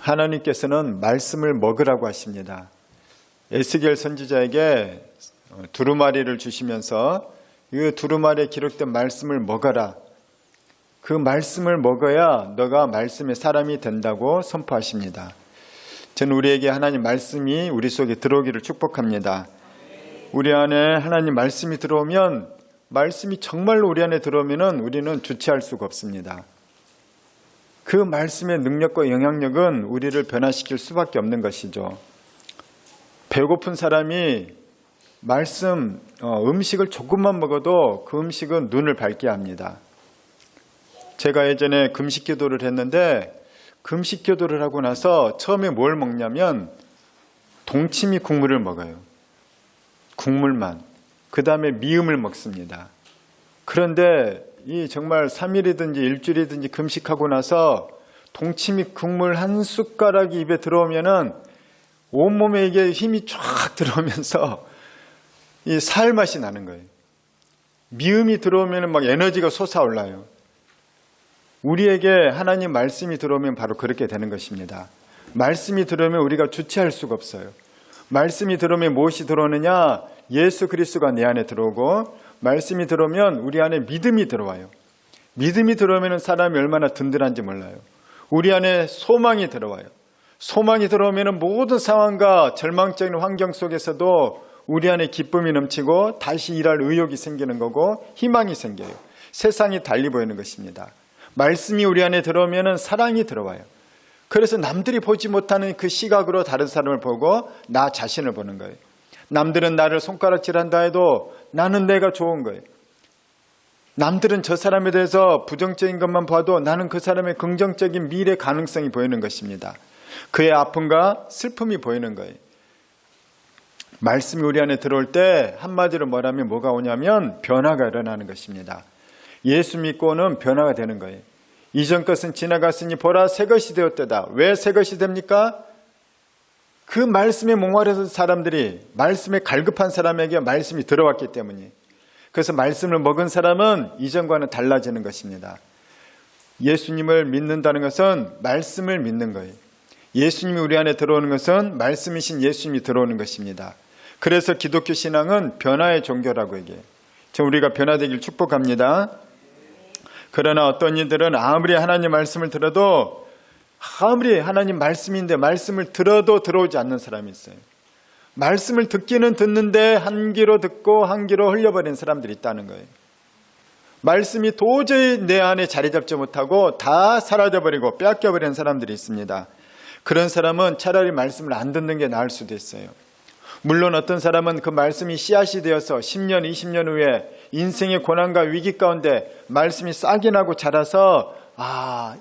하나님께서는 말씀을 먹으라고 하십니다. 에스겔 선지자에게 두루마리를 주시면서 이 두루마리에 기록된 말씀을 먹어라. 그 말씀을 먹어야 너가 말씀의 사람이 된다고 선포하십니다. 저는 우리에게 하나님 말씀이 우리 속에 들어오기를 축복합니다. 우리 안에 하나님 말씀이 들어오면, 말씀이 정말로 우리 안에 들어오면 우리는 주체할 수가 없습니다. 그 말씀의 능력과 영향력은 우리를 변화시킬 수밖에 없는 것이죠. 배고픈 사람이 음식을 조금만 먹어도 그 음식은 눈을 밝게 합니다. 제가 예전에 금식 기도를 했는데, 금식 기도를 하고 나서 처음에 뭘 먹냐면 동치미 국물을 먹어요. 국물만. 그 다음에 미음을 먹습니다. 그런데 이 정말 3일이든지 일주일이든지 금식하고 나서 동치미 국물 한 숟가락이 입에 들어오면은 온몸에 이게 힘이 쫙 들어오면서 이 살 맛이 나는 거예요. 미음이 들어오면 막 에너지가 솟아올라요. 우리에게 하나님 말씀이 들어오면 바로 그렇게 되는 것입니다. 말씀이 들어오면 우리가 주체할 수가 없어요. 말씀이 들어오면 무엇이 들어오느냐? 예수 그리스도가 내 안에 들어오고, 말씀이 들어오면 우리 안에 믿음이 들어와요. 믿음이 들어오면 사람이 얼마나 든든한지 몰라요. 우리 안에 소망이 들어와요. 소망이 들어오면 모든 상황과 절망적인 환경 속에서도 우리 안에 기쁨이 넘치고 다시 일할 의욕이 생기는 거고 희망이 생겨요. 세상이 달리 보이는 것입니다. 말씀이 우리 안에 들어오면 사랑이 들어와요. 그래서 남들이 보지 못하는 그 시각으로 다른 사람을 보고 나 자신을 보는 거예요. 남들은 나를 손가락질한다 해도 나는 내가 좋은 거예요. 남들은 저 사람에 대해서 부정적인 것만 봐도 나는 그 사람의 긍정적인 미래 가능성이 보이는 것입니다. 그의 아픔과 슬픔이 보이는 거예요. 말씀이 우리 안에 들어올 때 한마디로 말하면 뭐가 오냐면 변화가 일어나는 것입니다. 예수 믿고는 변화가 되는 거예요. 이전 것은 지나갔으니 보라 새 것이 되었다. 왜 새 것이 됩니까? 그 말씀에 목마르던 사람들이, 말씀에 갈급한 사람에게 말씀이 들어왔기 때문이에요. 그래서 말씀을 먹은 사람은 이전과는 달라지는 것입니다. 예수님을 믿는다는 것은 말씀을 믿는 거예요. 예수님이 우리 안에 들어오는 것은 말씀이신 예수님이 들어오는 것입니다. 그래서 기독교 신앙은 변화의 종교라고 얘기해요. 우리가 변화되길 축복합니다. 그러나 어떤 이들은 아무리 하나님 말씀을 들어도, 아무리 하나님 말씀인데 말씀을 들어도 들어오지 않는 사람이 있어요. 말씀을 듣기는 듣는데 한 귀로 듣고 한 귀로 흘려버린 사람들이 있다는 거예요. 말씀이 도저히 내 안에 자리 잡지 못하고 다 사라져버리고 빼앗겨버린 사람들이 있습니다. 그런 사람은 차라리 말씀을 안 듣는 게 나을 수도 있어요. 물론 어떤 사람은 그 말씀이 씨앗이 되어서 10년, 20년 후에 인생의 고난과 위기 가운데 말씀이 싹이 나고 자라서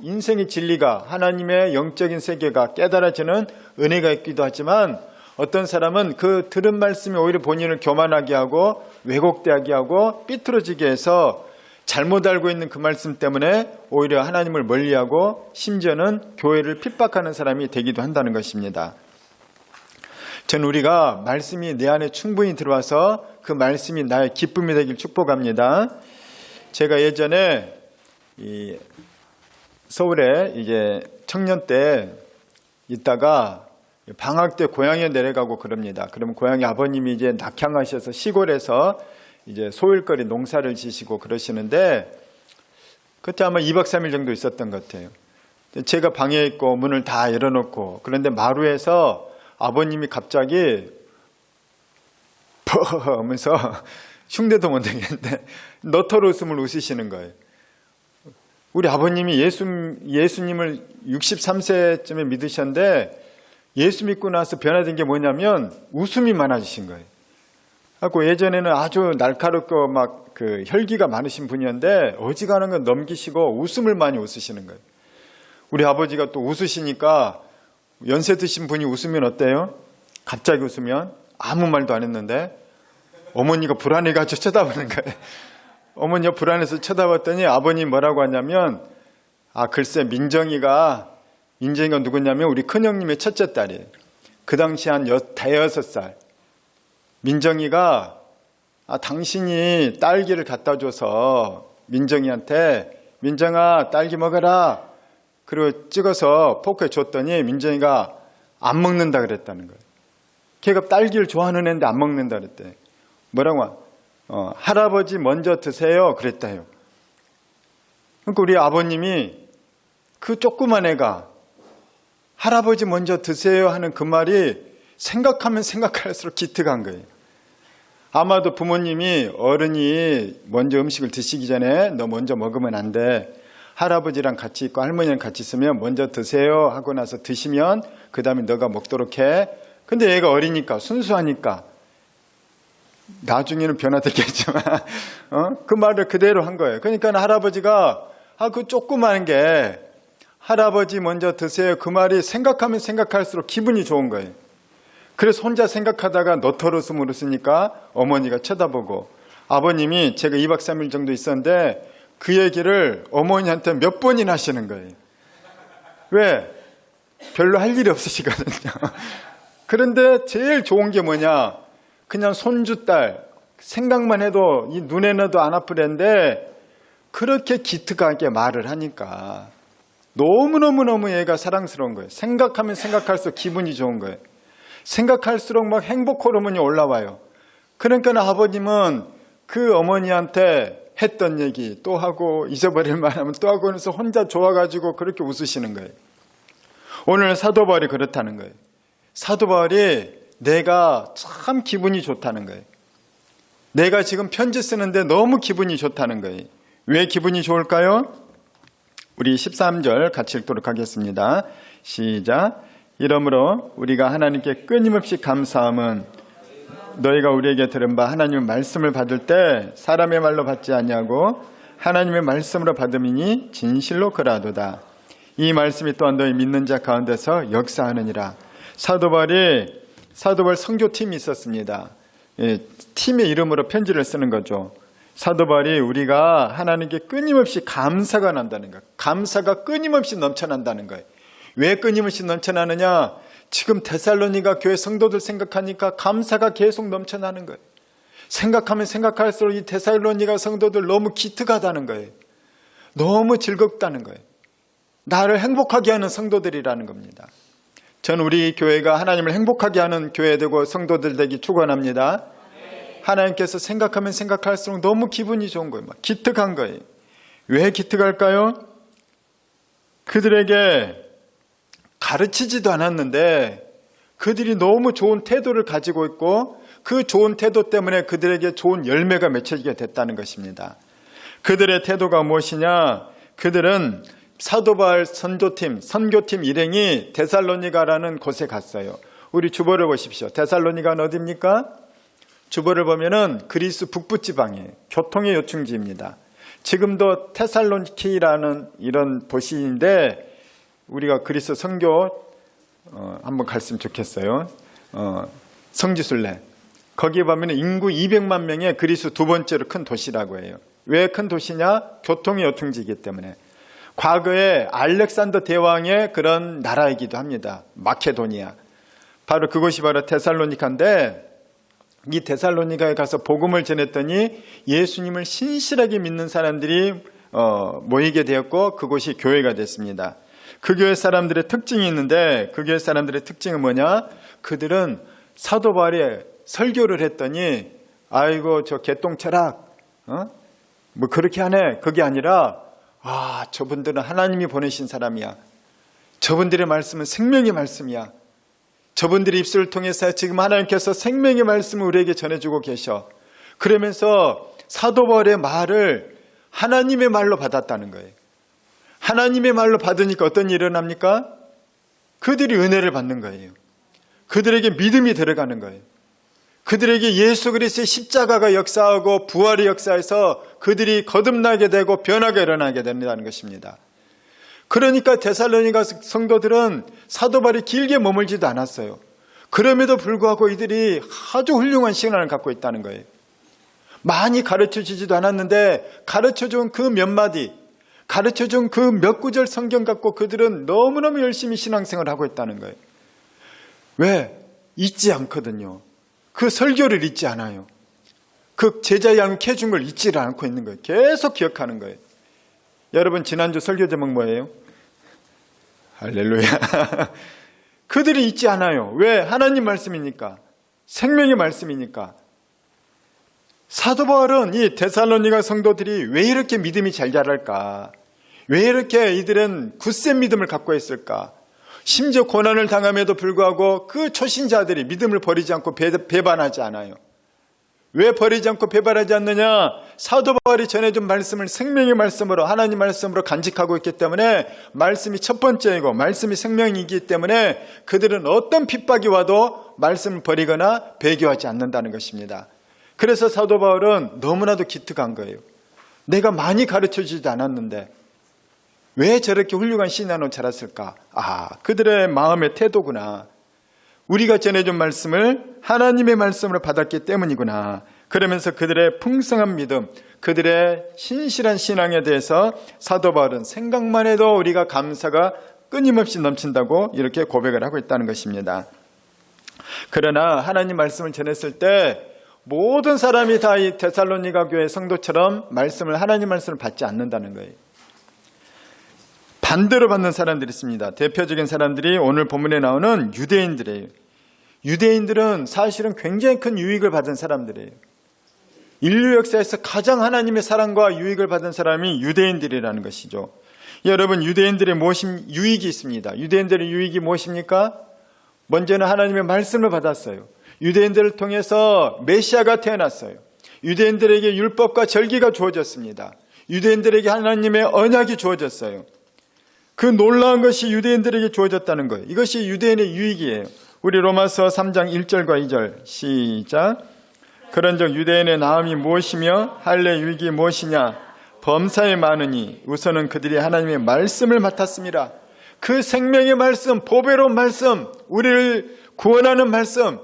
인생의 진리가, 하나님의 영적인 세계가 깨달아지는 은혜가 있기도 하지만, 어떤 사람은 그 들은 말씀이 오히려 본인을 교만하게 하고 왜곡되게 하고 삐뚤어지게 해서 잘못 알고 있는 그 말씀 때문에 오히려 하나님을 멀리하고 심지어는 교회를 핍박하는 사람이 되기도 한다는 것입니다. 전 우리가 말씀이 내 안에 충분히 들어와서 그 말씀이 나의 기쁨이 되길 축복합니다. 제가 예전에 서울에 이제 청년 때 있다가 방학 때 고향에 내려가고 그럽니다. 그러면 고향에 아버님이 이제 낙향하셔서 시골에서 이제 소일거리 농사를 지시고 그러시는데, 그때 아마 2박 3일 정도 있었던 것 같아요. 제가 방에 있고 문을 다 열어놓고, 그런데 마루에서 아버님이 갑자기 퍼 하면서 흉내도 못 내겠는데 너털 웃음을 웃으시는 거예요. 우리 아버님이 예수님을 63세쯤에 믿으셨는데 예수 믿고 나서 변화된 게 뭐냐면 웃음이 많아지신 거예요. 그래서 예전에는 아주 날카롭고 막 그 혈기가 많으신 분이었는데 어지간한 건 넘기시고 웃음을 많이 웃으시는 거예요. 우리 아버지가 또 웃으시니까, 연세 드신 분이 웃으면 어때요? 갑자기 웃으면 아무 말도 안 했는데 어머니가 불안해가지고 쳐다보는 거예요. 어머니가 불안해서 쳐다봤더니 아버님 뭐라고 하냐면, 글쎄 민정이가 누구냐면 우리 큰형님의 첫째 딸이에요. 그 당시 한 5살. 민정이가 당신이 딸기를 갖다 줘서 민정이한테, 민정아 딸기 먹어라, 그리고 찍어서 포크에 줬더니 민정이가 안 먹는다 그랬다는 거예요. 걔가 딸기를 좋아하는 애인데 안 먹는다 그랬대. 뭐라고? 할아버지 먼저 드세요 그랬다요. 그러니까 우리 아버님이 그 조그만 애가 할아버지 먼저 드세요 하는 그 말이 생각하면 생각할수록 기특한 거예요. 아마도 부모님이 어른이 먼저 음식을 드시기 전에 너 먼저 먹으면 안 돼. 할아버지랑 같이 있고 할머니랑 같이 있으면 먼저 드세요 하고 나서 드시면 그 다음에 너가 먹도록 해. 근데 얘가 어리니까 순수하니까 나중에는 변화되겠지만 그 말을 그대로 한 거예요. 그러니까 할아버지가 그 조그마한 게 할아버지 먼저 드세요 그 말이 생각하면 생각할수록 기분이 좋은 거예요. 그래서 혼자 생각하다가 노터릇을 쓰니까 어머니가 쳐다보고 아버님이 제가 2박 3일 정도 있었는데 그 얘기를 어머니한테 몇 번이나 하시는 거예요. 왜? 별로 할 일이 없으시거든요. 그런데 제일 좋은 게 뭐냐? 그냥 손주딸 생각만 해도 이 눈에 넣어도 안 아플 애인데 그렇게 기특하게 말을 하니까 너무너무너무 얘가 사랑스러운 거예요. 생각하면 생각할수록 기분이 좋은 거예요. 생각할수록 막 행복 호르몬이 올라와요. 그러니까 아버님은 그 어머니한테 했던 얘기 또 하고 잊어버릴 만하면 또 하고 그래서 혼자 좋아가지고 그렇게 웃으시는 거예요. 오늘 사도 바울이 그렇다는 거예요. 사도 바울이 내가 참 기분이 좋다는 거예요. 내가 지금 편지 쓰는데 너무 기분이 좋다는 거예요. 왜 기분이 좋을까요? 우리 13절 같이 읽도록 하겠습니다. 시작. 이러므로 우리가 하나님께 끊임없이 감사함은 너희가 우리에게 들은 바 하나님의 말씀을 받을 때 사람의 말로 받지 아니하고 하나님의 말씀으로 받음이니 진실로 그러하도다. 이 말씀이 또한 너희 믿는 자 가운데서 역사하느니라. 사도 바울 선교팀이 있었습니다. 팀의 이름으로 편지를 쓰는 거죠. 사도 바울이 우리가 하나님께 끊임없이 감사가 난다는 거예요. 감사가 끊임없이 넘쳐난다는 거예요. 왜 끊임없이 넘쳐나느냐? 지금 데살로니가 교회 성도들 생각하니까 감사가 계속 넘쳐나는 거예요. 생각하면 생각할수록 이 데살로니가 성도들 너무 기특하다는 거예요. 너무 즐겁다는 거예요. 나를 행복하게 하는 성도들이라는 겁니다. 전 우리 교회가 하나님을 행복하게 하는 교회 되고 성도들 되기 축원합니다. 하나님께서 생각하면 생각할수록 너무 기분이 좋은 거예요. 막 기특한 거예요. 왜 기특할까요? 그들에게 가르치지도 않았는데 그들이 너무 좋은 태도를 가지고 있고 그 좋은 태도 때문에 그들에게 좋은 열매가 맺혀지게 됐다는 것입니다. 그들의 태도가 무엇이냐? 그들은 사도 바울 선교팀 일행이 데살로니가라는 곳에 갔어요. 우리 주보를 보십시오. 데살로니가는 어디입니까? 주보를 보면은 그리스 북부 지방이에요. 교통의 요충지입니다. 지금도 테살로니키라는 이런 도시인데 우리가 그리스 선교 한번 갔으면 좋겠어요. 성지순례. 거기에 보면 인구 200만 명의 그리스 두 번째로 큰 도시라고 해요. 왜 큰 도시냐? 교통의 요충지이기 때문에. 과거에 알렉산더 대왕의 그런 나라이기도 합니다. 마케도니아. 바로 그곳이 바로 데살로니카인데 이 데살로니가에 가서 복음을 전했더니 예수님을 신실하게 믿는 사람들이 모이게 되었고 그곳이 교회가 됐습니다. 그 교회 사람들의 특징이 있는데 그 교회 사람들의 특징은 뭐냐? 그들은 사도 바울이 설교를 했더니 아이고 저 개똥철학 뭐 그렇게 하네. 그게 아니라 저분들은 하나님이 보내신 사람이야. 저분들의 말씀은 생명의 말씀이야. 저분들의 입술을 통해서 지금 하나님께서 생명의 말씀을 우리에게 전해주고 계셔. 그러면서 사도 바울의 말을 하나님의 말로 받았다는 거예요. 하나님의 말로 받으니까 어떤 일이 일어납니까? 그들이 은혜를 받는 거예요. 그들에게 믿음이 들어가는 거예요. 그들에게 예수 그리스도의 십자가가 역사하고 부활의 역사에서 그들이 거듭나게 되고 변화가 일어나게 된다는 것입니다. 그러니까 데살로니가 성도들은 사도 바울이 길게 머물지도 않았어요. 그럼에도 불구하고 이들이 아주 훌륭한 시간을 갖고 있다는 거예요. 많이 가르쳐주지도 않았는데 가르쳐준 그 몇 마디, 가르쳐준 그 몇 구절 성경 갖고 그들은 너무너무 열심히 신앙생활을 하고 있다는 거예요. 왜? 잊지 않거든요. 그 설교를 잊지 않아요. 그 제자 양육 해준 걸 잊지를 않고 있는 거예요. 계속 기억하는 거예요. 여러분 지난주 설교 제목 뭐예요? 할렐루야. 그들이 잊지 않아요. 왜? 하나님 말씀이니까. 생명의 말씀이니까. 사도 바울은 이 데살로니가 성도들이 왜 이렇게 믿음이 잘 자랄까? 왜 이렇게 이들은 굳센 믿음을 갖고 있을까? 심지어 고난을 당함에도 불구하고 그 초신자들이 믿음을 버리지 않고 배반하지 않아요. 왜 버리지 않고 배반하지 않느냐? 사도 바울이 전해준 말씀을 생명의 말씀으로, 하나님 말씀으로 간직하고 있기 때문에 말씀이 첫 번째이고 말씀이 생명이기 때문에 그들은 어떤 핍박이 와도 말씀을 버리거나 배교하지 않는다는 것입니다. 그래서 사도 바울은 너무나도 기특한 거예요. 내가 많이 가르쳐주지도 않았는데 왜 저렇게 훌륭한 신앙으로 자랐을까? 그들의 마음의 태도구나. 우리가 전해준 말씀을 하나님의 말씀으로 받았기 때문이구나. 그러면서 그들의 풍성한 믿음, 그들의 신실한 신앙에 대해서 사도 바울은 생각만 해도 우리가 감사가 끊임없이 넘친다고 이렇게 고백을 하고 있다는 것입니다. 그러나 하나님 말씀을 전했을 때 모든 사람이 다 이 데살로니가 교회 성도처럼 하나님 말씀을 받지 않는다는 거예요. 반대로 받는 사람들이 있습니다. 대표적인 사람들이 오늘 본문에 나오는 유대인들이에요. 유대인들은 사실은 굉장히 큰 유익을 받은 사람들이에요. 인류 역사에서 가장 하나님의 사랑과 유익을 받은 사람이 유대인들이라는 것이죠. 여러분, 유대인들의 유익이 있습니다. 유대인들의 유익이 무엇입니까? 먼저는 하나님의 말씀을 받았어요. 유대인들을 통해서 메시아가 태어났어요. 유대인들에게 율법과 절기가 주어졌습니다. 유대인들에게 하나님의 언약이 주어졌어요. 그 놀라운 것이 유대인들에게 주어졌다는 거예요. 이것이 유대인의 유익이에요. 우리 로마서 3장 1절과 2절 시작. 그런즉 유대인의 나음이 무엇이며 할례 유익이 무엇이냐? 범사에 많으니 우선은 그들이 하나님의 말씀을 맡았습니다. 그 생명의 말씀, 보배로운 말씀, 우리를 구원하는 말씀,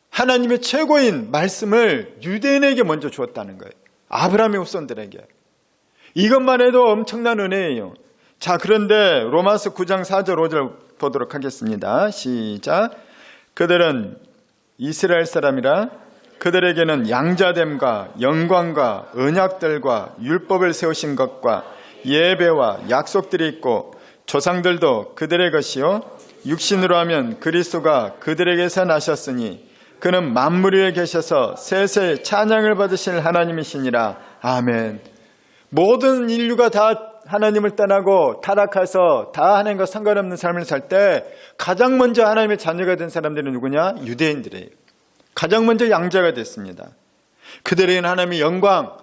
하나님의 최고인 말씀을 유대인에게 먼저 주었다는 거예요. 아브라함의 후손들에게. 이것만 해도 엄청난 은혜예요. 자, 그런데 로마서 9장 4절 5절 보도록 하겠습니다. 시작. 그들은 이스라엘 사람이라 그들에게는 양자됨과 영광과 언약들과 율법을 세우신 것과 예배와 약속들이 있고 조상들도 그들의 것이요 육신으로 하면 그리스도가 그들에게서 나셨으니 그는 만물 위에 계셔서 세세 찬양을 받으실 하나님이시니라. 아멘. 모든 인류가 다 하나님을 떠나고 타락해서 다 하나님과 상관없는 삶을 살 때 가장 먼저 하나님의 자녀가 된 사람들은 누구냐? 유대인들이에요. 가장 먼저 양자가 됐습니다. 그들에게는 하나님의 영광,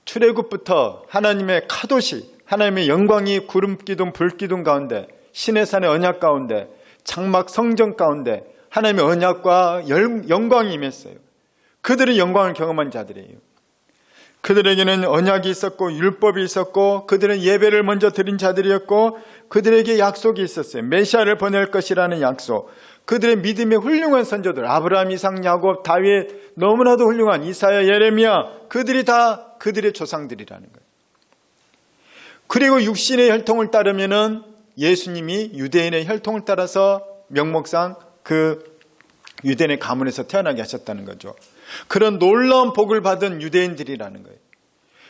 출애굽부터 하나님의 카도시, 하나님의 영광이 구름 기둥, 불 기둥 가운데, 신의 산의 언약 가운데, 장막 성전 가운데 하나님의 언약과 영광이 임했어요. 그들은 영광을 경험한 자들이에요. 그들에게는 언약이 있었고 율법이 있었고 그들은 예배를 먼저 드린 자들이었고 그들에게 약속이 있었어요. 메시아를 보낼 것이라는 약속. 그들의 믿음의 훌륭한 선조들, 아브라함, 이삭, 야곱, 다윗, 너무나도 훌륭한 이사야, 예레미야, 그들이 다 그들의 조상들이라는 거예요. 그리고 육신의 혈통을 따르면은 예수님이 유대인의 혈통을 따라서 명목상 그 유대인의 가문에서 태어나게 하셨다는 거죠. 그런 놀라운 복을 받은 유대인들이라는 거예요.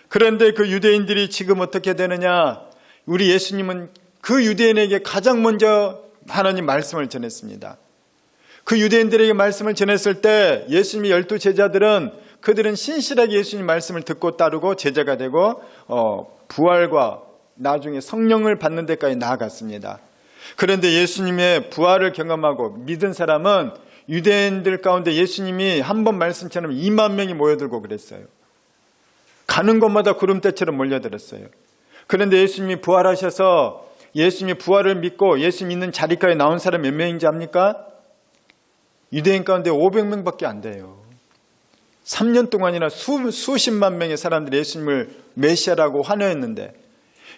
그런데 그 유대인들이 지금 어떻게 되느냐? 우리 예수님은 그 유대인에게 가장 먼저 하나님 말씀을 전했습니다. 그 유대인들에게 말씀을 전했을 때 예수님의 12 제자들은 그들은 신실하게 예수님 말씀을 듣고 따르고 제자가 되고 부활과 나중에 성령을 받는 데까지 나아갔습니다. 그런데 예수님의 부활을 경험하고 믿은 사람은 유대인들 가운데 예수님이 한 번 말씀처럼 2만 명이 모여들고 그랬어요. 가는 곳마다 구름대처럼 몰려들었어요. 그런데 예수님이 부활하셔서 예수님이 부활을 믿고 예수님 있는 자리까지 나온 사람 몇 명인지 압니까? 유대인 가운데 500명밖에 안 돼요. 3년 동안이나 수십만 명의 사람들이 예수님을 메시아라고 환호했는데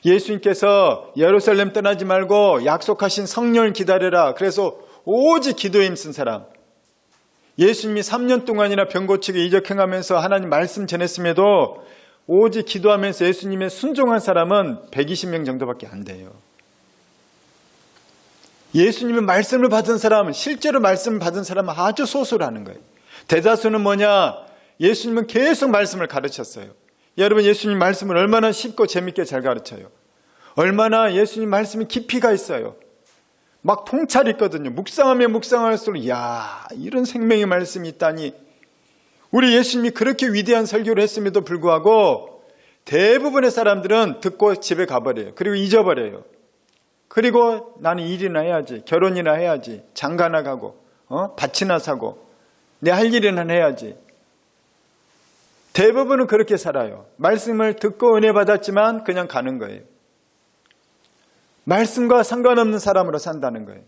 예수님께서 예루살렘 떠나지 말고 약속하신 성령을 기다려라. 그래서 오직 기도에 힘쓴 사람. 예수님이 3년 동안이나 병 고치고 이적 행하면서 하나님 말씀 전했음에도 오직 기도하면서 예수님의 순종한 사람은 120명 정도밖에 안 돼요. 예수님의 말씀을 받은 사람은, 실제로 말씀을 받은 사람은 아주 소수라는 거예요. 대다수는 뭐냐? 예수님은 계속 말씀을 가르쳤어요. 여러분, 예수님 말씀을 얼마나 쉽고 재밌게 잘 가르쳐요. 얼마나 예수님 말씀이 깊이가 있어요. 막 통찰이 있거든요. 묵상하면 묵상할수록 이야, 이런 생명의 말씀이 있다니. 우리 예수님이 그렇게 위대한 설교를 했음에도 불구하고 대부분의 사람들은 듣고 집에 가버려요. 그리고 잊어버려요. 그리고 나는 일이나 해야지, 결혼이나 해야지, 장가나 가고 밭이나 사고 내 할 일이나 해야지. 대부분은 그렇게 살아요. 말씀을 듣고 은혜 받았지만 그냥 가는 거예요. 말씀과 상관없는 사람으로 산다는 거예요.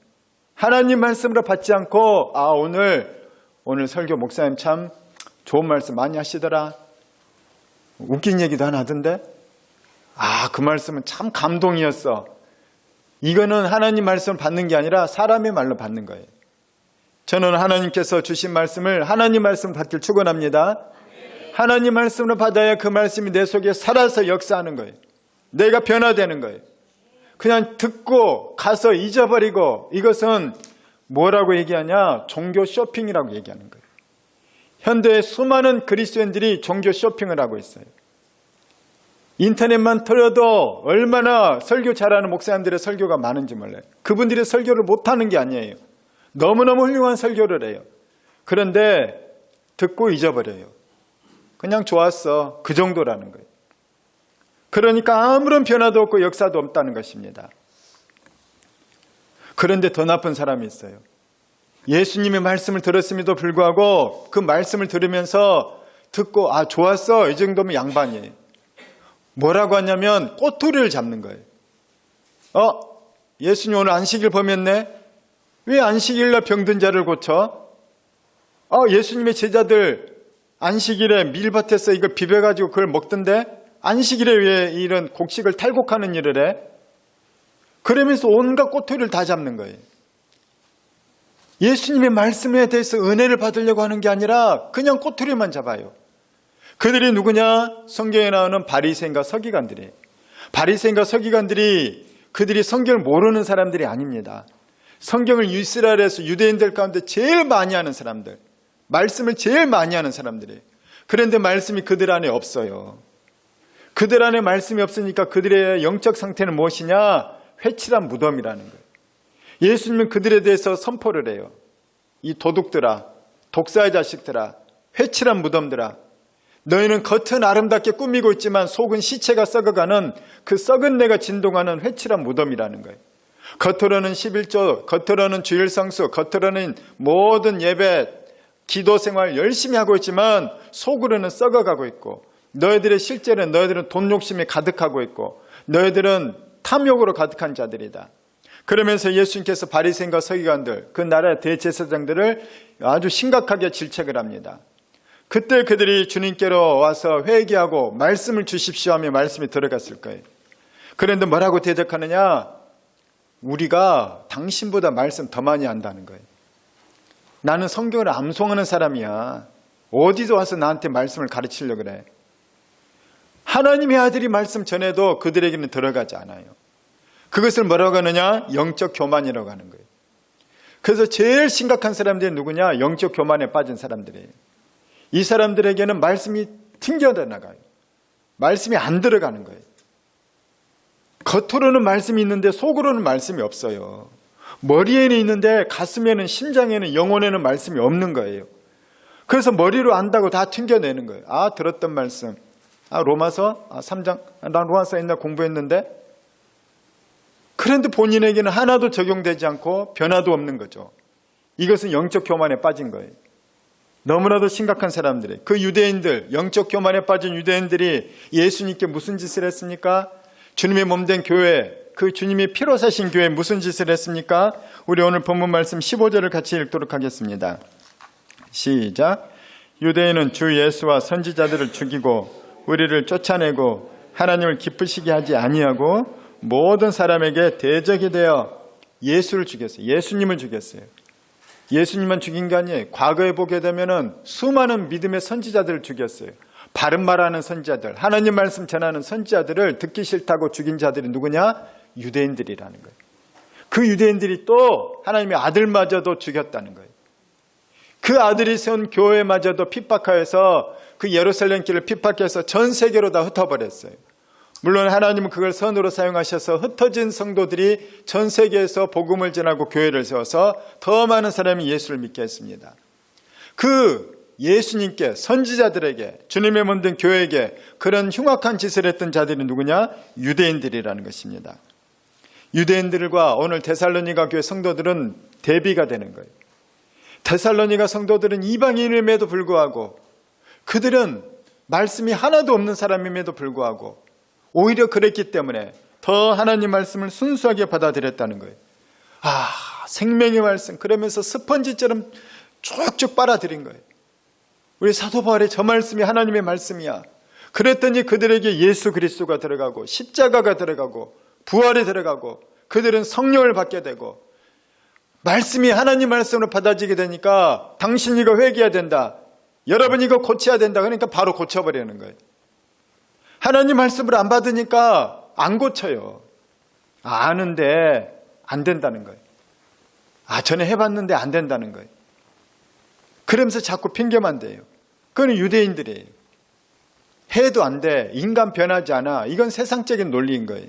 하나님 말씀으로 받지 않고 오늘 설교 목사님 참 좋은 말씀 많이 하시더라. 웃긴 얘기도 하나 하던데. 그 말씀은 참 감동이었어. 이거는 하나님 말씀을 받는 게 아니라 사람의 말로 받는 거예요. 저는 하나님께서 주신 말씀을 하나님 말씀 받길 축원합니다. 하나님 말씀으로 받아야 그 말씀이 내 속에 살아서 역사하는 거예요. 내가 변화되는 거예요. 그냥 듣고 가서 잊어버리고, 이것은 뭐라고 얘기하냐? 종교 쇼핑이라고 얘기하는 거예요. 현대의 수많은 그리스도인들이 종교 쇼핑을 하고 있어요. 인터넷만 틀어도 얼마나 설교 잘하는 목사님들의 설교가 많은지 몰라요. 그분들이 설교를 못하는 게 아니에요. 너무너무 훌륭한 설교를 해요. 그런데 듣고 잊어버려요. 그냥 좋았어, 그 정도라는 거예요. 그러니까 아무런 변화도 없고 역사도 없다는 것입니다. 그런데 더 나쁜 사람이 있어요. 예수님의 말씀을 들었음에도 불구하고 그 말씀을 들으면서 듣고 좋았어, 이 정도면 양반이에요. 뭐라고 하냐면 꼬투리를 잡는 거예요. 예수님 오늘 안식일 범했네? 왜 안식일날 병든 자를 고쳐? 예수님의 제자들 안식일에 밀밭에서 이걸 비벼가지고 그걸 먹던데 안식일에 왜 이런 곡식을 탈곡하는 일을 해? 그러면서 온갖 꼬투리를 다 잡는 거예요. 예수님의 말씀에 대해서 은혜를 받으려고 하는 게 아니라 그냥 꼬투리만 잡아요. 그들이 누구냐? 성경에 나오는 바리새인과 서기관들이에요. 바리새인과 서기관들이 그들이 성경을 모르는 사람들이 아닙니다. 성경을 이스라엘에서 유대인들 가운데 제일 많이 하는 사람들, 말씀을 제일 많이 하는 사람들이에요. 그런데 말씀이 그들 안에 없어요. 그들 안에 말씀이 없으니까 그들의 영적 상태는 무엇이냐? 회칠한 무덤이라는 거예요. 예수님은 그들에 대해서 선포를 해요. 이 도둑들아, 독사의 자식들아, 회칠한 무덤들아, 너희는 겉은 아름답게 꾸미고 있지만 속은 시체가 썩어가는 그 썩은 내가 진동하는 회칠한 무덤이라는 거예요. 겉으로는 11조, 겉으로는 주일 성수, 겉으로는 모든 예배, 기도 생활 열심히 하고 있지만 속으로는 썩어가고 있고, 너희들의 실제는 너희들은 돈 욕심이 가득하고 있고 너희들은 탐욕으로 가득한 자들이다. 그러면서 예수님께서 바리새인과 서기관들, 그 나라의 대제사장들을 아주 심각하게 질책을 합니다. 그때 그들이 주님께로 와서 회개하고 말씀을 주십시오 하며 말씀이 들어갔을 거예요. 그런데 뭐라고 대적하느냐? 우리가 당신보다 말씀 더 많이 안다는 거예요. 나는 성경을 암송하는 사람이야. 어디서 와서 나한테 말씀을 가르치려고 그래? 하나님의 아들이 말씀 전해도 그들에게는 들어가지 않아요. 그것을 뭐라고 하느냐? 영적 교만이라고 하는 거예요. 그래서 제일 심각한 사람들이 누구냐? 영적 교만에 빠진 사람들이에요. 이 사람들에게는 말씀이 튕겨져 나가요. 말씀이 안 들어가는 거예요. 겉으로는 말씀이 있는데 속으로는 말씀이 없어요. 머리에는 있는데 가슴에는, 심장에는, 영혼에는 말씀이 없는 거예요. 그래서 머리로 안다고 다 튕겨내는 거예요. 들었던 말씀. 로마서 3장, 난 로마서 옛날 공부했는데. 그런데 본인에게는 하나도 적용되지 않고 변화도 없는 거죠. 이것은 영적 교만에 빠진 거예요. 너무나도 심각한 사람들이, 그 유대인들, 영적 교만에 빠진 유대인들이 예수님께 무슨 짓을 했습니까? 주님의 몸된 교회, 그 주님이 피로 사신 교회에 무슨 짓을 했습니까? 우리 오늘 본문 말씀 15절을 같이 읽도록 하겠습니다. 시작. 유대인은 주 예수와 선지자들을 죽이고 우리를 쫓아내고 하나님을 기쁘시게 하지 아니하고 모든 사람에게 대적이 되어 예수를 죽였어요. 예수님을 죽였어요. 예수님만 죽인 게 아니에요. 과거에 보게 되면은 수많은 믿음의 선지자들을 죽였어요. 바른 말하는 선지자들, 하나님 말씀 전하는 선지자들을 듣기 싫다고 죽인 자들이 누구냐? 유대인들이라는 거예요. 그 유대인들이 또 하나님의 아들마저도 죽였다는 거예요. 그 아들이 세운 교회마저도 핍박하여서 그 예루살렘 길을 핍박해서 전 세계로 다 흩어버렸어요. 물론 하나님은 그걸 선으로 사용하셔서 흩어진 성도들이 전 세계에서 복음을 전하고 교회를 세워서 더 많은 사람이 예수를 믿게 했습니다. 그 예수님께, 선지자들에게, 주님의 몸된 교회에게 그런 흉악한 짓을 했던 자들이 누구냐? 유대인들이라는 것입니다. 유대인들과 오늘 데살로니가 교회 성도들은 대비가 되는 거예요. 데살로니가 성도들은 이방인임에도 불구하고 그들은 말씀이 하나도 없는 사람임에도 불구하고 오히려 그랬기 때문에 더 하나님 말씀을 순수하게 받아들였다는 거예요. 생명의 말씀, 그러면서 스펀지처럼 쭉쭉 빨아들인 거예요. 우리 사도 바울의 저 말씀이 하나님의 말씀이야. 그랬더니 그들에게 예수 그리스도가 들어가고 십자가가 들어가고 부활이 들어가고 그들은 성령을 받게 되고 말씀이 하나님 말씀으로 받아지게 되니까 당신 이거 회개해야 된다. 여러분 이거 고쳐야 된다. 그러니까 바로 고쳐버리는 거예요. 하나님 말씀을 안 받으니까 안 고쳐요. 아는데 안 된다는 거예요. 전에 해봤는데 안 된다는 거예요. 그러면서 자꾸 핑계만 대요. 그건 유대인들이에요. 해도 안 돼. 인간 변하지 않아. 이건 세상적인 논리인 거예요.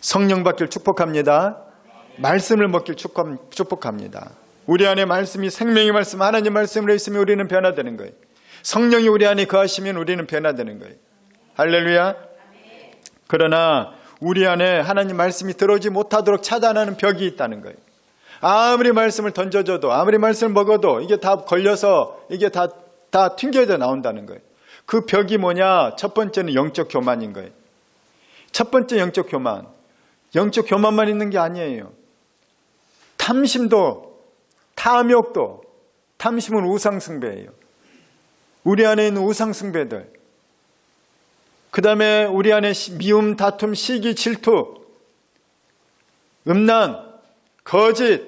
성령 받길 축복합니다. 말씀을 먹길 축복합니다. 우리 안에 말씀이 생명의 말씀, 하나님 말씀으로 있으면 우리는 변화되는 거예요. 성령이 우리 안에 거하시면 우리는 변화되는 거예요. 할렐루야. 그러나 우리 안에 하나님 말씀이 들어오지 못하도록 차단하는 벽이 있다는 거예요. 아무리 말씀을 던져줘도 아무리 말씀을 먹어도 이게 다 걸려서 이게 다 튕겨져 나온다는 거예요. 그 벽이 뭐냐? 첫 번째는 영적 교만인 거예요. 첫 번째 영적 교만. 영적 교만만 있는 게 아니에요. 탐심도, 탐욕도, 탐심은 우상숭배예요. 우리 안에 있는 우상숭배들. 그 다음에 우리 안에 미움, 다툼, 시기, 질투, 음란, 거짓,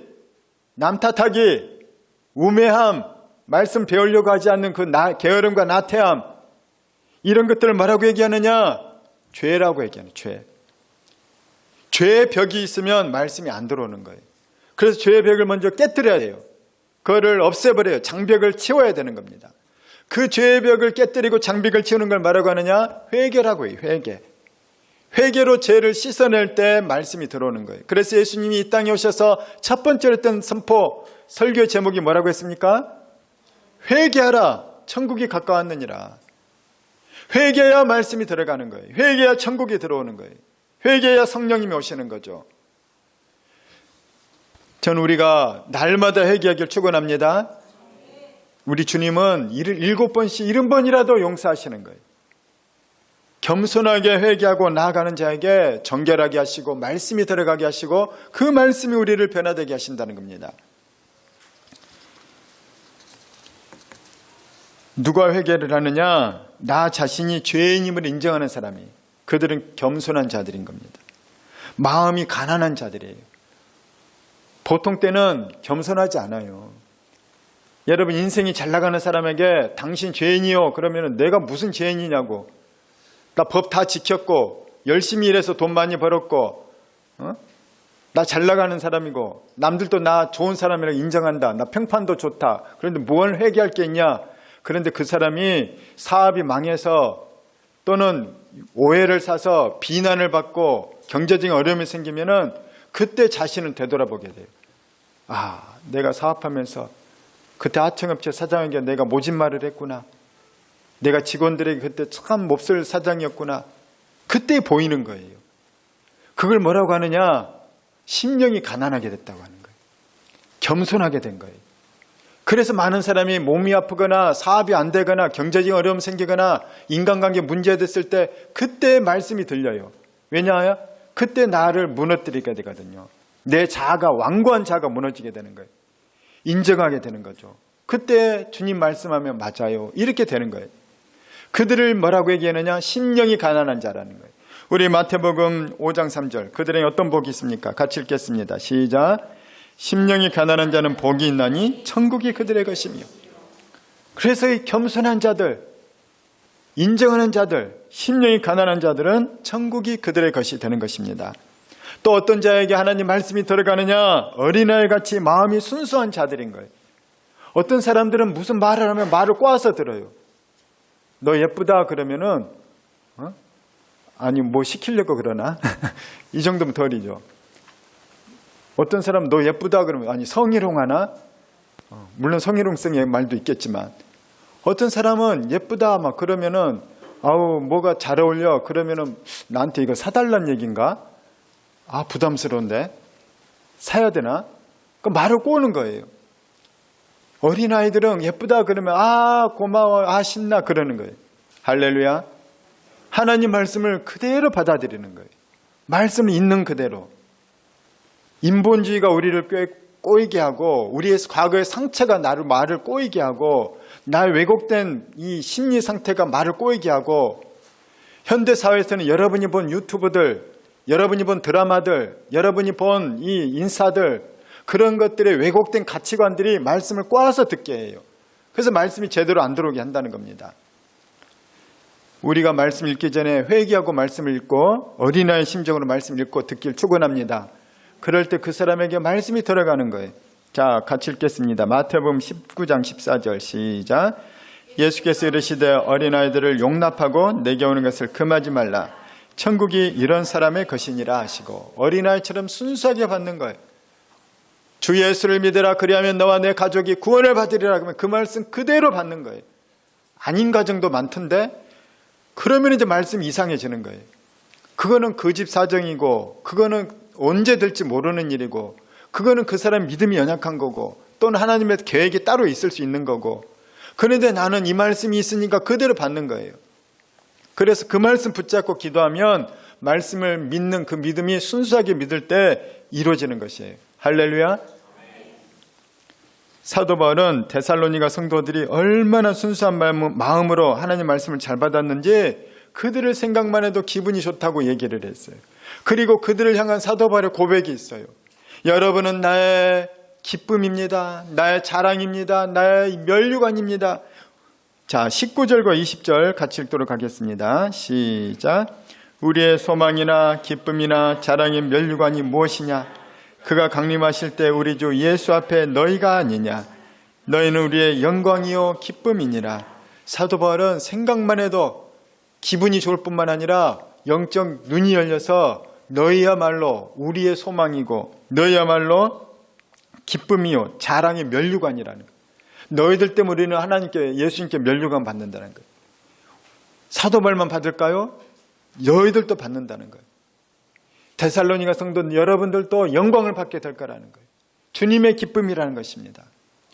남 탓하기, 우매함, 말씀 배우려고 하지 않는 그 게으름과 나태함, 이런 것들을 뭐라고 얘기하느냐? 죄라고 얘기하는 죄. 죄의 벽이 있으면 말씀이 안 들어오는 거예요. 그래서 죄의 벽을 먼저 깨뜨려야 돼요. 그거를 없애버려요. 장벽을 치워야 되는 겁니다. 그 죄의 벽을 깨뜨리고 장벽을 치우는 걸 뭐라고 하느냐? 회개라고 해요. 회개. 회개로 죄를 씻어낼 때 말씀이 들어오는 거예요. 그래서 예수님이 이 땅에 오셔서 첫 번째로 했던 선포, 설교 제목이 뭐라고 했습니까? 회개하라, 천국이 가까웠느니라. 회개해야 말씀이 들어가는 거예요. 회개해야 천국이 들어오는 거예요. 회개해야 성령님이 오시는 거죠. 저는 우리가 날마다 회개하길 축원합니다. 우리 주님은 7번씩 70번이라도 용서하시는 거예요. 겸손하게 회개하고 나아가는 자에게 정결하게 하시고 말씀이 들어가게 하시고 그 말씀이 우리를 변화되게 하신다는 겁니다. 누가 회개를 하느냐? 나 자신이 죄인임을 인정하는 사람이. 그들은 겸손한 자들인 겁니다. 마음이 가난한 자들이에요. 보통 때는 겸손하지 않아요. 여러분 인생이 잘 나가는 사람에게 당신 죄인이요 그러면 내가 무슨 죄인이냐고, 나 법 다 지켰고 열심히 일해서 돈 많이 벌었고 나 잘 나가는 사람이고 남들도 나 좋은 사람이라고 인정한다, 나 평판도 좋다, 그런데 뭘 회개할 게 있냐. 그런데 그 사람이 사업이 망해서 또는 오해를 사서 비난을 받고 경제적인 어려움이 생기면은 그때 자신을 되돌아보게 돼요. 내가 사업하면서 그때 하청업체 사장에게 내가 모진 말을 했구나. 내가 직원들에게 그때 참 몹쓸 사장이었구나. 그때 보이는 거예요. 그걸 뭐라고 하느냐? 심령이 가난하게 됐다고 하는 거예요. 겸손하게 된 거예요. 그래서 많은 사람이 몸이 아프거나 사업이 안 되거나 경제적인 어려움 생기거나 인간관계 문제됐을 때 그때 말씀이 들려요. 왜냐하여 그때 나를 무너뜨리게 되거든요. 내 자아가, 완고한 자아가 무너지게 되는 거예요. 인정하게 되는 거죠. 그때 주님 말씀하면 맞아요, 이렇게 되는 거예요. 그들을 뭐라고 얘기하느냐? 심령이 가난한 자라는 거예요. 우리 마태복음 5장 3절, 그들에게 어떤 복이 있습니까? 같이 읽겠습니다. 시작. 심령이 가난한 자는 복이 있나니 천국이 그들의 것이며. 그래서 이 겸손한 자들, 인정하는 자들, 심령이 가난한 자들은 천국이 그들의 것이 되는 것입니다. 또 어떤 자에게 하나님 말씀이 들어가느냐? 어린아이같이 마음이 순수한 자들인 거예요. 어떤 사람들은 무슨 말을 하면 말을 꼬아서 들어요. 너 예쁘다 그러면은 아니 뭐 시키려고 그러나? 이 정도면 덜이죠. 어떤 사람은 너 예쁘다 그러면 아니 성희롱하나? 물론 성희롱성의 말도 있겠지만 어떤 사람은 예쁘다 막 그러면은 아우 뭐가 잘 어울려 그러면은 나한테 이거 사달란 얘기인가? 아 부담스러운데 사야 되나? 그 말을 꼬는 거예요. 어린아이들은 예쁘다 그러면 아 고마워 아 신나 그러는 거예요. 할렐루야. 하나님 말씀을 그대로 받아들이는 거예요. 말씀을 있는 그대로. 인본주의가 우리를 꽤 꼬이게 하고 우리의 과거의 상처가 나를 말을 꼬이게 하고 나의 왜곡된 이 심리 상태가 말을 꼬이게 하고 현대사회에서는 여러분이 본 유튜브들, 여러분이 본 드라마들, 여러분이 본 이 인사들 그런 것들의 왜곡된 가치관들이 말씀을 꼬아서 듣게 해요. 그래서 말씀이 제대로 안 들어오게 한다는 겁니다. 우리가 말씀 읽기 전에 회개하고 말씀을 읽고 어린아이의 심정으로 말씀을 읽고 듣길 축원합니다. 그럴 때 그 사람에게 말씀이 들어가는 거예요. 자, 같이 읽겠습니다. 마태복음 19장 14절 시작. 예수께서 이르시되 어린아이들을 용납하고 내게 오는 것을 금하지 말라. 천국이 이런 사람의 것이니라 하시고 어린아이처럼 순수하게 받는 거예요. 주 예수를 믿으라 그리하면 너와 내 가족이 구원을 받으리라 그러면 그 말씀 그대로 받는 거예요. 아닌 가정도 많던데 그러면 이제 말씀이 이상해지는 거예요. 그거는 그 집 사정이고 그거는 언제 될지 모르는 일이고 그거는 그 사람 믿음이 연약한 거고 또는 하나님의 계획이 따로 있을 수 있는 거고 그런데 나는 이 말씀이 있으니까 그대로 받는 거예요. 그래서 그 말씀 붙잡고 기도하면 말씀을 믿는 그 믿음이 순수하게 믿을 때 이루어지는 것이에요. 할렐루야. 사도 바울은 데살로니가 성도들이 얼마나 순수한 마음으로 하나님 말씀을 잘 받았는지 그들을 생각만 해도 기분이 좋다고 얘기를 했어요. 그리고 그들을 향한 사도 바울의 고백이 있어요. 여러분은 나의 기쁨입니다. 나의 자랑입니다. 나의 면류관입니다. 자, 19절과 20절 같이 읽도록 하겠습니다. 시작. 우리의 소망이나 기쁨이나 자랑의 면류관이 무엇이냐? 그가 강림하실 때 우리 주 예수 앞에 너희가 아니냐? 너희는 우리의 영광이요 기쁨이니라. 사도 바울은 생각만 해도 기분이 좋을 뿐만 아니라 영적 눈이 열려서 너희야말로 우리의 소망이고 너희야말로 기쁨이요 자랑의 면류관이라는 거예요. 너희들 때문에 우리는 하나님께 예수님께 면류관 받는다는 거예요. 사도 바울만 받을까요? 너희들도 받는다는 거예요. 데살로니가 성도 여러분들도 영광을 받게 될 거라는 거예요. 주님의 기쁨이라는 것입니다.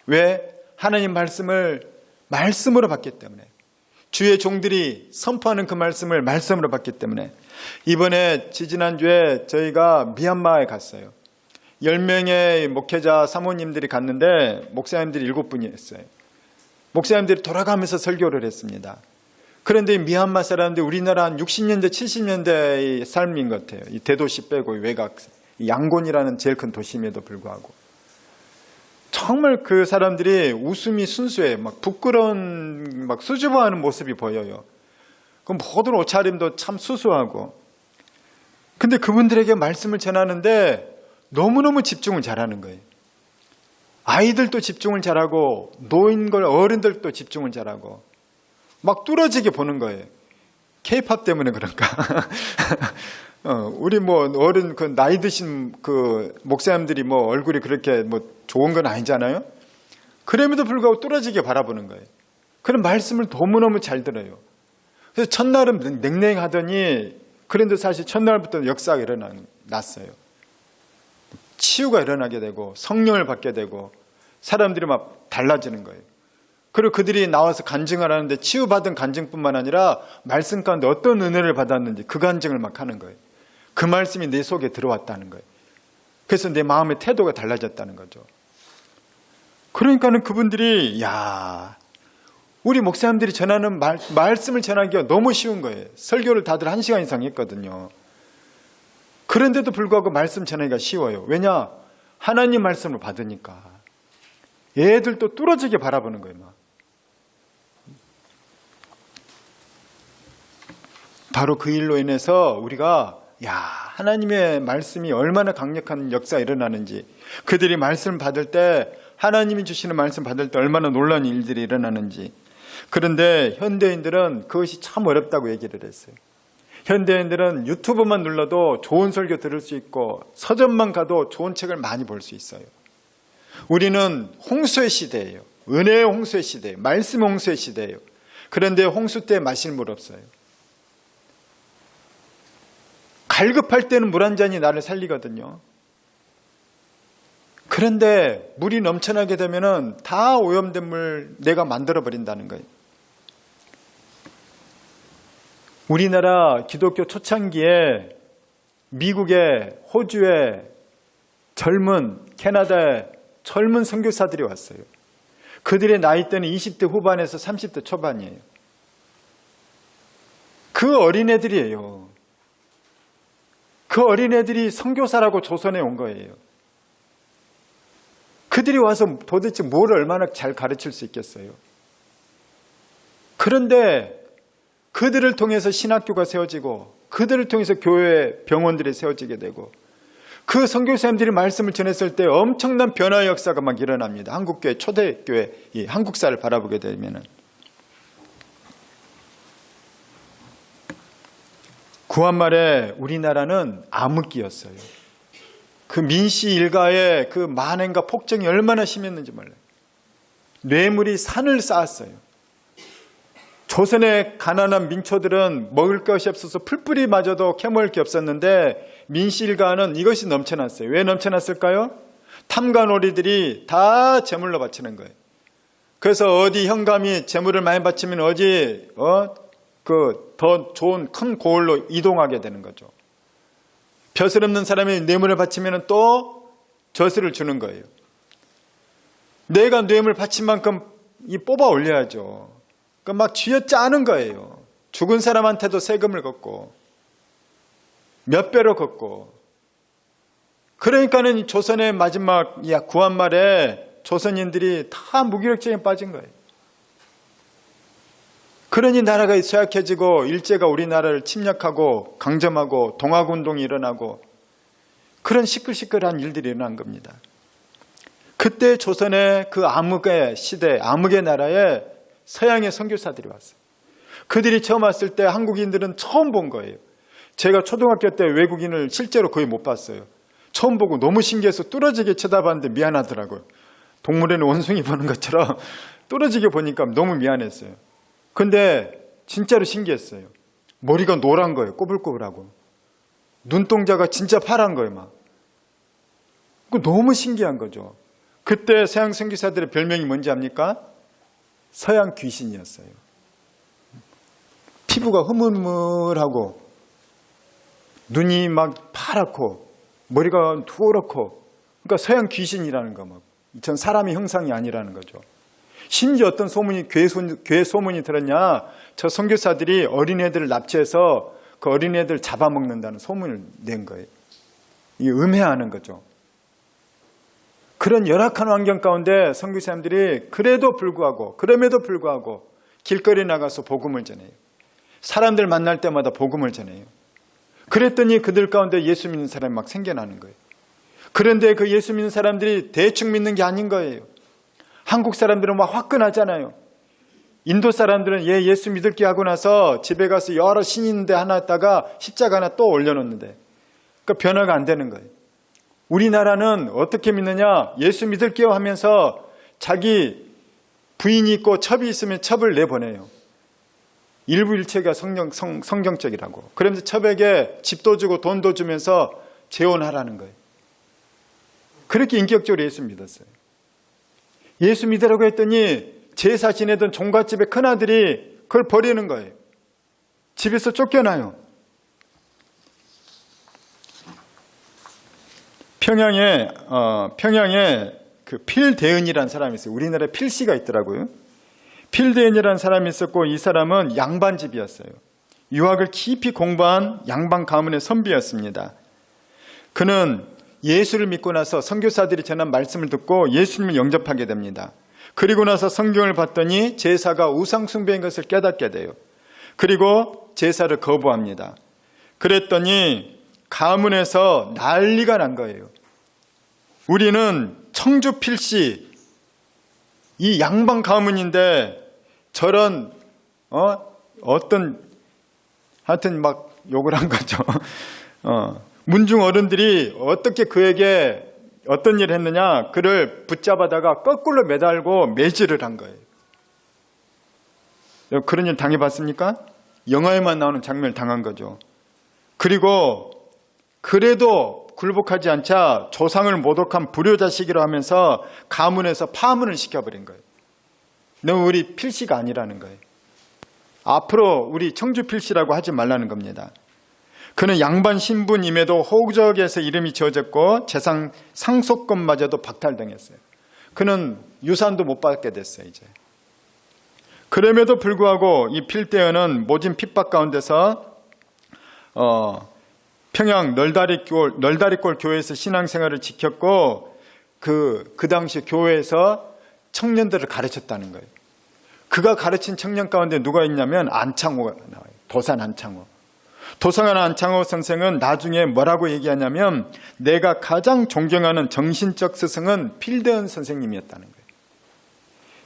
왜? 하나님 말씀을 말씀으로 받기 때문에 주의 종들이 선포하는 그 말씀을 말씀으로 받기 때문에 이번에 지지난주에 저희가 미얀마에 갔어요. 10명의 목회자 사모님들이 갔는데 목사님들이 7분이었어요. 목사님들이 돌아가면서 설교를 했습니다. 그런데 미얀마 사람들이 우리나라 한 60년대 70년대의 삶인 것 같아요. 이 대도시 빼고 외곽 양곤이라는 제일 큰 도심에도 불구하고 정말 그 사람들이 웃음이 순수해요. 막 부끄러운 막 수줍어하는 모습이 보여요. 그 모든 옷차림도 참 수수하고 근데 그분들에게 말씀을 전하는데 너무너무 집중을 잘하는 거예요. 아이들도 집중을 잘하고 노인들 어른들도 집중을 잘하고 막 뚫어지게 보는 거예요. K-팝 때문에 그런가? 우리 뭐 어른 그 나이 드신 그 목사님들이 뭐 얼굴이 그렇게 뭐 좋은 건 아니잖아요. 그럼에도 불구하고 뚫어지게 바라보는 거예요. 그런 말씀을 너무너무 잘 들어요. 그래서 첫날은 냉랭하더니 그런데 사실 첫날부터 역사가 일어났어요. 치유가 일어나게 되고 성령을 받게 되고 사람들이 막 달라지는 거예요. 그리고 그들이 나와서 간증을 하는데 치유받은 간증뿐만 아니라 말씀 가운데 어떤 은혜를 받았는지 그 간증을 막 하는 거예요. 그 말씀이 내 속에 들어왔다는 거예요. 그래서 내 마음의 태도가 달라졌다는 거죠. 그러니까는 그분들이 우리 목사님들이 전하는 말씀을 전하기가 너무 쉬운 거예요. 설교를 다들 1시간 이상 했거든요. 그런데도 불구하고 말씀 전하기가 쉬워요. 왜냐? 하나님 말씀을 받으니까. 애들도 뚫어지게 바라보는 거예요. 막. 바로 그 일로 인해서 우리가 하나님의 말씀이 얼마나 강력한 역사가 일어나는지 그들이 말씀 받을 때 하나님이 주시는 말씀 받을 때 얼마나 놀라운 일들이 일어나는지 그런데 현대인들은 그것이 참 어렵다고 얘기를 했어요. 현대인들은 유튜브만 눌러도 좋은 설교 들을 수 있고 서점만 가도 좋은 책을 많이 볼 수 있어요. 우리는 홍수의 시대예요. 은혜의 홍수의 시대예요. 말씀의 홍수의 시대예요. 그런데 홍수 때 마실 물 없어요. 갈급할 때는 물 한 잔이 나를 살리거든요. 그런데 물이 넘쳐나게 되면은 다 오염된 물 내가 만들어 버린다는 거예요. 우리나라 기독교 초창기에 미국에, 호주에 캐나다에 젊은 선교사들이 왔어요. 그들의 나이대는 20대 후반에서 30대 초반이에요. 그 어린애들이에요. 그 어린애들이 선교사라고 조선에 온 거예요. 그들이 와서 도대체 뭘 얼마나 잘 가르칠 수 있겠어요. 그런데 그들을 통해서 신학교가 세워지고 그들을 통해서 교회, 병원들이 세워지게 되고 그 선교사님들이 말씀을 전했을 때 엄청난 변화의 역사가 막 일어납니다. 한국교회, 초대교회, 이 한국사를 바라보게 되면은. 구한말에 우리나라는 암흑기였어요. 그 민씨 일가의 그 만행과 폭정이 얼마나 심했는지 몰라요. 뇌물이 산을 쌓았어요. 조선의 가난한 민초들은 먹을 것이 없어서 풀뿌리마저도 캐먹을 게 없었는데 민씨 일가는 이것이 넘쳐났어요. 왜 넘쳐났을까요? 탐관오리들이 다 제물로 바치는 거예요. 그래서 어디 현감이 제물을 많이 바치면 어디 더 좋은 큰 고을로 이동하게 되는 거죠. 벼슬 없는 사람이 뇌물을 바치면 또 벼슬을 주는 거예요. 내가 뇌물 바친 만큼 뽑아 올려야죠. 막 쥐어짜는 거예요. 죽은 사람한테도 세금을 걷고 몇 배로 걷고. 그러니까는 조선의 마지막 구한말에 조선인들이 다 무기력증에 빠진 거예요. 그러니 나라가 쇠약해지고 일제가 우리나라를 침략하고 강점하고 동학운동이 일어나고 그런 시끌시끌한 일들이 일어난 겁니다. 그때 조선의 그 암흑의 시대, 암흑의 나라에 서양의 선교사들이 왔어요. 그들이 처음 왔을 때 한국인들은 처음 본 거예요. 제가 초등학교 때 외국인을 실제로 거의 못 봤어요. 처음 보고 너무 신기해서 뚫어지게 쳐다봤는데 미안하더라고요. 동물에는 원숭이 보는 것처럼 뚫어지게 보니까 너무 미안했어요. 근데 진짜로 신기했어요. 머리가 노란 거예요. 꼬불꼬불하고. 눈동자가 진짜 파란 거예요. 막. 너무 신기한 거죠. 그때 서양 선교사들의 별명이 뭔지 압니까? 서양 귀신이었어요. 피부가 흐물흐물하고 눈이 막 파랗고 머리가 두껍고 그러니까 서양 귀신이라는 거 막. 전 사람의 형상이 아니라는 거죠. 심지어 어떤 소문이 교회 소문이 들었냐? 저 선교사들이 어린애들을 납치해서 그 어린애들 잡아먹는다는 소문을 낸 거예요. 이게 음해하는 거죠. 그런 열악한 환경 가운데 선교사님들이 그럼에도 불구하고 길거리 나가서 복음을 전해요. 사람들 만날 때마다 복음을 전해요. 그랬더니 그들 가운데 예수 믿는 사람이 막 생겨나는 거예요. 그런데 그 예수 믿는 사람들이 대충 믿는 게 아닌 거예요. 한국 사람들은 막 화끈하잖아요. 인도 사람들은 예수 믿을게 하고 나서 집에 가서 여러 신이 있는데 하나 했다가 십자가 하나 또 올려놓는데 그러니까 변화가 안 되는 거예요. 우리나라는 어떻게 믿느냐? 예수 믿을게요 하면서 자기 부인이 있고 첩이 있으면 첩을 내보내요. 일부 일체가 성경적이라고. 그러면서 첩에게 집도 주고 돈도 주면서 재혼하라는 거예요. 그렇게 인격적으로 예수 믿었어요. 예수 믿으라고 했더니 제사 지내던 종갓집의 큰아들이 그걸 버리는 거예요. 집에서 쫓겨나요. 평양에 그 필대은이라는 사람이 있어요. 우리나라에 필씨가 있더라고요. 필대은이라는 사람이 있었고 이 사람은 양반집이었어요. 유학을 깊이 공부한 양반 가문의 선비였습니다. 그는 예수를 믿고 나서 선교사들이 전한 말씀을 듣고 예수님을 영접하게 됩니다. 그리고 나서 성경을 봤더니 제사가 우상 숭배인 것을 깨닫게 돼요. 그리고 제사를 거부합니다. 그랬더니 가문에서 난리가 난 거예요. 우리는 청주 필씨 이 양반 가문인데 저런 하여튼 막 욕을 한 거죠. 문중 어른들이 어떻게 그에게 어떤 일을 했느냐, 그를 붙잡아다가 거꾸로 매달고 매질을 한 거예요. 그런 일 당해봤습니까? 영화에만 나오는 장면을 당한 거죠. 그리고 그래도 굴복하지 않자 조상을 모독한 불효자식이라 하면서 가문에서 파문을 시켜버린 거예요. 너 우리 필시가 아니라는 거예요. 앞으로 우리 청주 필시라고 하지 말라는 겁니다. 그는 양반 신분임에도 호적에서 이름이 지어졌고 재산 상속권마저도 박탈당했어요. 그는 유산도 못 받게 됐어요. 이제. 그럼에도 불구하고 이 필대어는 모진 핍박 가운데서 평양 널다리골 교회에서 신앙생활을 지켰고 그 당시 교회에서 청년들을 가르쳤다는 거예요. 그가 가르친 청년 가운데 누가 있냐면 안창호가 나와요. 도산 안창호. 도산 안창호 선생은 나중에 뭐라고 얘기하냐면 내가 가장 존경하는 정신적 스승은 필대은 선생님이었다는 거예요.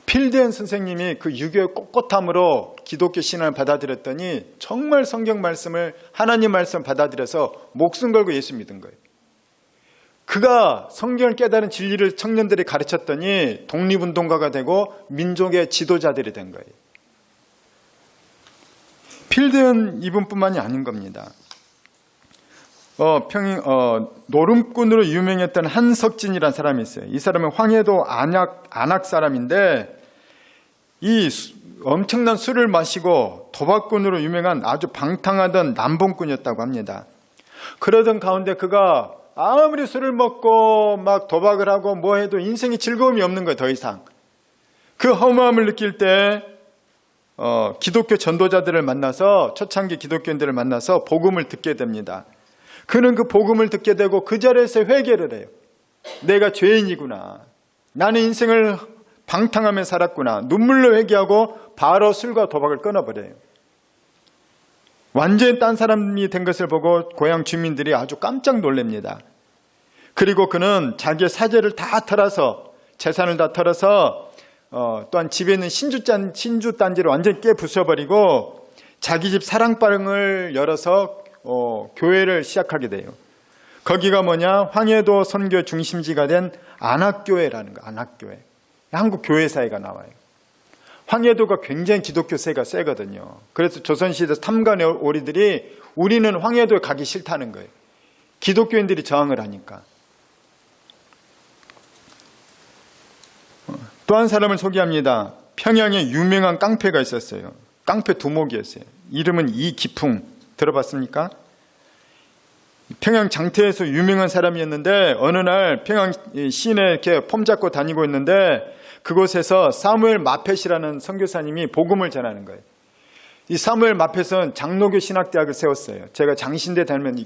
필대은 선생님이 그 유교의 꼿꼿함으로 기독교 신앙을 받아들였더니 정말 성경 말씀을 하나님 말씀 받아들여서 목숨 걸고 예수 믿은 거예요. 그가 성경을 깨달은 진리를 청년들이 가르쳤더니 독립운동가가 되고 민족의 지도자들이 된 거예요. 필드는 이분뿐만이 아닌 겁니다. 노름꾼으로 유명했던 한석진이라는 사람이 있어요. 이 사람은 황해도 안악 사람인데 이 엄청난 술을 마시고 도박꾼으로 유명한 아주 방탕하던 남봉꾼이었다고 합니다. 그러던 가운데 그가 아무리 술을 먹고 막 도박을 하고 뭐 해도 인생에 즐거움이 없는 거예요. 더 이상. 그 허무함을 느낄 때 기독교 전도자들을 만나서 초창기 기독교인들을 만나서 복음을 듣게 됩니다. 그는 그 복음을 듣게 되고 그 자리에서 회개를 해요. 내가 죄인이구나. 나는 인생을 방탕하며 살았구나. 눈물로 회개하고 바로 술과 도박을 끊어버려요. 완전히 딴 사람이 된 것을 보고 고향 주민들이 아주 깜짝 놀랍니다. 그리고 그는 자기의 사재를 다 털어서 재산을 다 털어서 또한 집에 있는 신주 단지를 완전히 깨부숴버리고 자기 집 사랑방을 열어서 교회를 시작하게 돼요. 거기가 뭐냐? 황해도 선교 중심지가 된 안학교회라는 거. 안학교회. 한국 교회사회가 나와요. 황해도가 굉장히 기독교세가 세거든요. 그래서 조선시대 탐관의 오리들이 우리는 황해도에 가기 싫다는 거예요. 기독교인들이 저항을 하니까. 또 한 사람을 소개합니다. 평양에 유명한 깡패가 있었어요. 깡패 두목이었어요. 이름은 이기풍. 들어봤습니까? 평양 장태에서 유명한 사람이었는데 어느 날 평양 시내 이렇게 폼 잡고 다니고 있는데 그곳에서 사무엘 마펫이라는 선교사님이 복음을 전하는 거예요. 이 사무엘 마펫은 장로교 신학대학을 세웠어요. 제가 장신대 다니면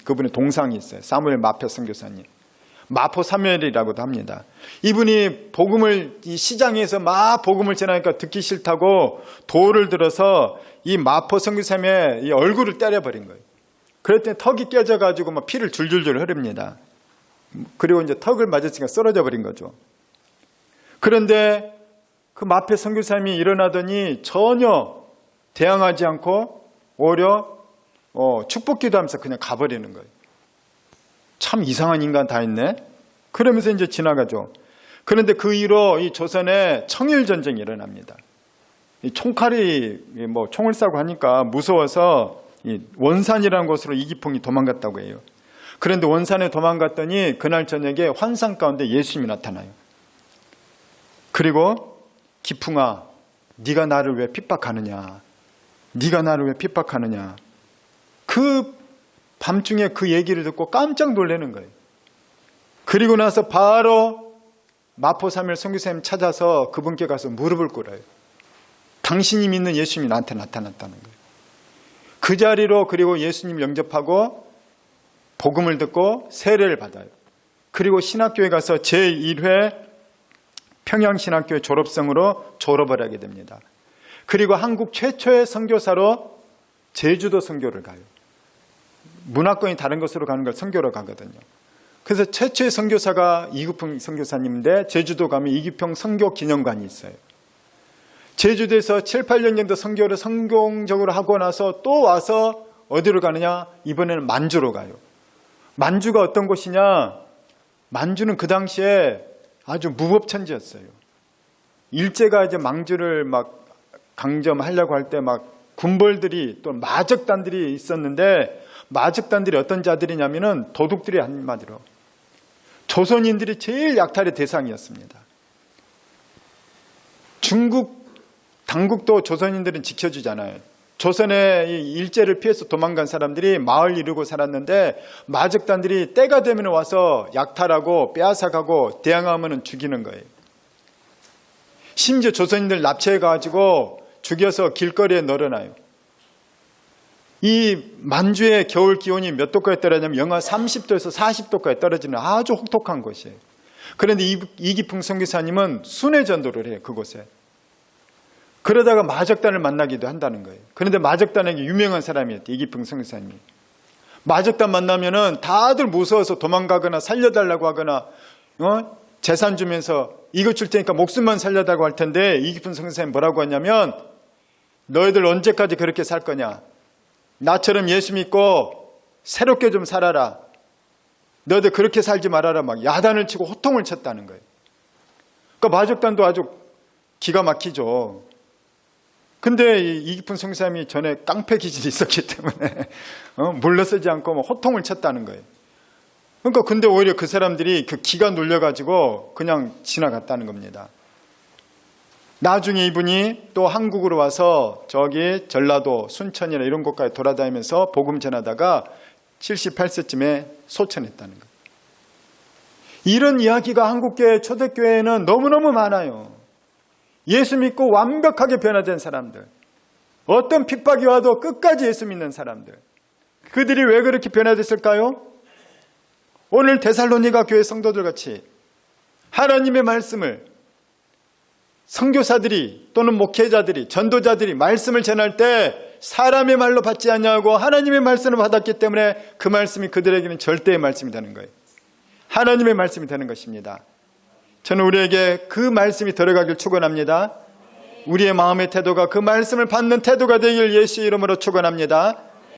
그분의 동상이 있어요. 사무엘 마펫 선교사님. 마포 사무엘이라고도 합니다. 이분이 복음을 이 시장에서 막 복음을 전하니까 듣기 싫다고 돌을 들어서 이 마포 선교사님의 이 얼굴을 때려버린 거예요. 그랬더니 턱이 깨져가지고 막 피를 줄줄줄 흐릅니다. 그리고 이제 턱을 맞았으니까 쓰러져 버린 거죠. 그런데 그 마페 선교사님이 일어나더니 전혀 대항하지 않고 오히려 축복기도 하면서 그냥 가버리는 거예요. 참 이상한 인간 다 있네. 그러면서 이제 지나가죠. 그런데 그 이후로 이 조선에 청일전쟁이 일어납니다. 이 총칼이 총을 쏴고 하니까 무서워서 이 원산이라는 곳으로 이기풍이 도망갔다고 해요. 그런데 원산에 도망갔더니 그날 저녁에 환상 가운데 예수님이 나타나요. 그리고 기풍아, 네가 나를 왜 핍박하느냐? 네가 나를 왜 핍박하느냐? 그 밤중에 그 얘기를 듣고 깜짝 놀라는 거예요. 그리고 나서 바로 마포 사무엘 선교사님 찾아서 그분께 가서 무릎을 꿇어요. 당신이 믿는 예수님이 나한테 나타났다는 거예요. 그 자리로 그리고 예수님 영접하고 복음을 듣고 세례를 받아요. 그리고 신학교에 가서 제1회 평양신학교의 졸업생으로 졸업을 하게 됩니다. 그리고 한국 최초의 선교사로 제주도 선교를 가요. 문화권이 다른 곳으로 가는 걸 선교로 가거든요. 그래서 최초의 선교사가 이기풍 선교사님인데 제주도 가면 이기풍 선교 기념관이 있어요. 제주도에서 7, 8년 정도 선교를 성공적으로 하고 나서 또 와서 어디로 가느냐? 이번에는 만주로 가요. 만주가 어떤 곳이냐? 만주는 그 당시에 아주 무법천지였어요. 일제가 이제 만주를 막 강점하려고 할 때 막 군벌들이 또 마적단들이 있었는데, 마적단들이 어떤 자들이냐면은 도둑들이 한마디로 조선인들이 제일 약탈의 대상이었습니다. 중국 당국도 조선인들은 지켜주잖아요. 조선의 일제를 피해서 도망간 사람들이 마을 이루고 살았는데, 마적단들이 때가 되면 와서 약탈하고 빼앗아가고 대항하면 죽이는 거예요. 심지어 조선인들 납치해가지고 죽여서 길거리에 널어놔요. 이 만주의 겨울 기온이 몇 도까지 떨어지냐면 영하 30도에서 40도까지 떨어지는 아주 혹독한 곳이에요. 그런데 이기풍 선교사님은 순회 전도를 해요, 그곳에. 그러다가 마적단을 만나기도 한다는 거예요. 그런데 마적단에게 유명한 사람이었대, 이기풍 선교사님이. 마적단 만나면은 다들 무서워서 도망가거나 살려달라고 하거나, 재산 주면서 이거 줄 테니까 목숨만 살려달라고 할 텐데, 이기풍 선교사님 뭐라고 하냐면, 너희들 언제까지 그렇게 살 거냐? 나처럼 예수 믿고 새롭게 좀 살아라. 너희들 그렇게 살지 말아라. 막 야단을 치고 호통을 쳤다는 거예요. 그러니까 마적단도 아주 기가 막히죠. 근데 이기풍 선교사님이 전에 깡패 기질이 있었기 때문에 물러서지 않고 뭐 호통을 쳤다는 거예요. 그러니까 근데 오히려 그 사람들이 그 기가 눌려가지고 그냥 지나갔다는 겁니다. 나중에 이분이 또 한국으로 와서 저기 전라도 순천이나 이런 곳까지 돌아다니면서 복음 전하다가 78세쯤에 소천했다는 거예요. 이런 이야기가 한국교회 초대교회에는 너무너무 많아요. 예수 믿고 완벽하게 변화된 사람들, 어떤 핍박이 와도 끝까지 예수 믿는 사람들, 그들이 왜 그렇게 변화됐을까요? 오늘 데살로니가 교회 성도들 같이 하나님의 말씀을 선교사들이 또는 목회자들이, 전도자들이 말씀을 전할 때 사람의 말로 받지 않냐고 하나님의 말씀을 받았기 때문에 그 말씀이 그들에게는 절대의 말씀이 되는 거예요. 하나님의 말씀이 되는 것입니다. 저는 우리에게 그 말씀이 들어가길 축원합니다. 우리의 마음의 태도가 그 말씀을 받는 태도가 되길 예수의 이름으로 축원합니다.